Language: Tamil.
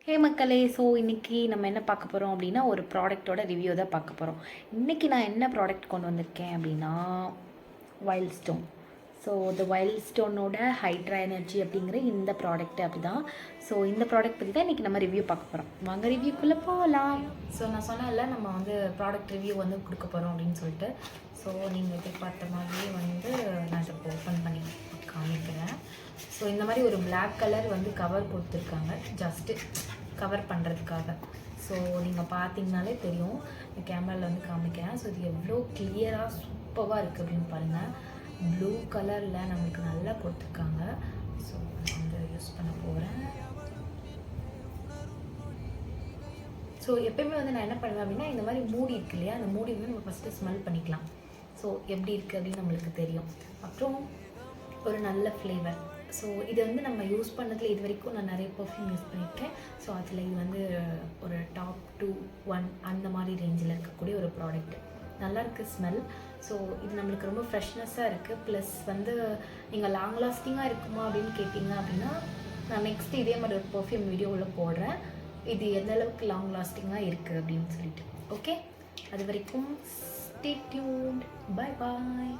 ஹே மக்களே, ஸோ இன்றைக்கி நம்ம என்ன பார்க்க போகிறோம் அப்படின்னா ஒரு ப்ராடக்ட்டோட ரிவ்யூ தான் பார்க்க போகிறோம். இன்றைக்கி நான் என்ன ப்ராடக்ட் கொண்டு வந்திருக்கேன் அப்படின்னா வைல்ட் ஸ்டோன். ஸோ இந்த வைல்ட் ஸ்டோனோட ஹைட்ரா எனர்ஜி அப்படிங்கிற இந்த ப்ராடக்ட் அப்படி தான். ஸோ இந்த ப்ராடக்ட் பற்றி தான் இன்றைக்கி நம்ம ரிவ்யூ பார்க்க போகிறோம். வாங்க ரிவ்யூக்குள்ளே போகலாம். ஸோ நான் சொன்னேன்ல, நம்ம வந்து ப்ராடக்ட் ரிவ்யூ வந்து கொடுக்க போகிறோம் அப்படின்னு சொல்லிட்டு. ஸோ நீங்கள் எதிர்பார்த்த மாதிரியே வந்து நான் இப்போ ஓப்பன் பண்ணி காமிக்கிறேன். ஸோ இந்த மாதிரி ஒரு பிளாக் கலர் வந்து கவர் கொடுத்துருக்காங்க, ஜஸ்ட்டு கவர் பண்ணுறதுக்காக. ஸோ நீங்கள் பார்த்தீங்கனாலே தெரியும், கேமராவில் வந்து காமிக்கிறேன். ஸோ இது எவ்வளோ கிளியராக சூப்பராக இருக்குது அப்படின்னு பாருங்கள். ப்ளூ கலரில் நம்மளுக்கு நல்லா கொடுத்துருக்காங்க. ஸோ நான் வந்து யூஸ் பண்ண போகிறேன். ஸோ எப்பயுமே வந்து நான் என்ன பண்ணுவேன் அப்படின்னா, இந்த மாதிரி மூடி இருக்கு இல்லையா, அந்த மூடி வந்து நம்ம ஃபஸ்ட்டு ஸ்மெல் பண்ணிக்கலாம். ஸோ எப்படி இருக்குது அப்படின்னு நம்மளுக்கு தெரியும். அப்புறம் ஒரு நல்ல ஃப்ளேவர். ஸோ இது வந்து நம்ம யூஸ் பண்ணதில் இது வரைக்கும் நான் நிறைய பர்ஃப்யூம் யூஸ் பண்ணியிருக்கேன். ஸோ அதில் இது வந்து ஒரு டாப் 2, 1 அந்த மாதிரி ரேஞ்சில் இருக்கக்கூடிய ஒரு ப்ராடக்ட். நல்லாயிருக்கு ஸ்மெல். ஸோ இது நம்மளுக்கு ரொம்ப ஃப்ரெஷ்னஸ்ஸாக இருக்குது. ப்ளஸ் வந்து நீங்கள் லாங் லாஸ்டிங்காக இருக்குமா அப்படின்னு கேட்டிங்க அப்படின்னா, நான் நெக்ஸ்ட் இதே மாதிரி ஒரு பர்ஃப்யூம் வீடியோவில் போடுறேன், இது எந்த அளவுக்கு லாங் லாஸ்டிங்காக இருக்குது அப்படின்னு சொல்லிட்டு. ஓகே, அது வரைக்கும் ஸ்டே டியூன்ட். Bye bye.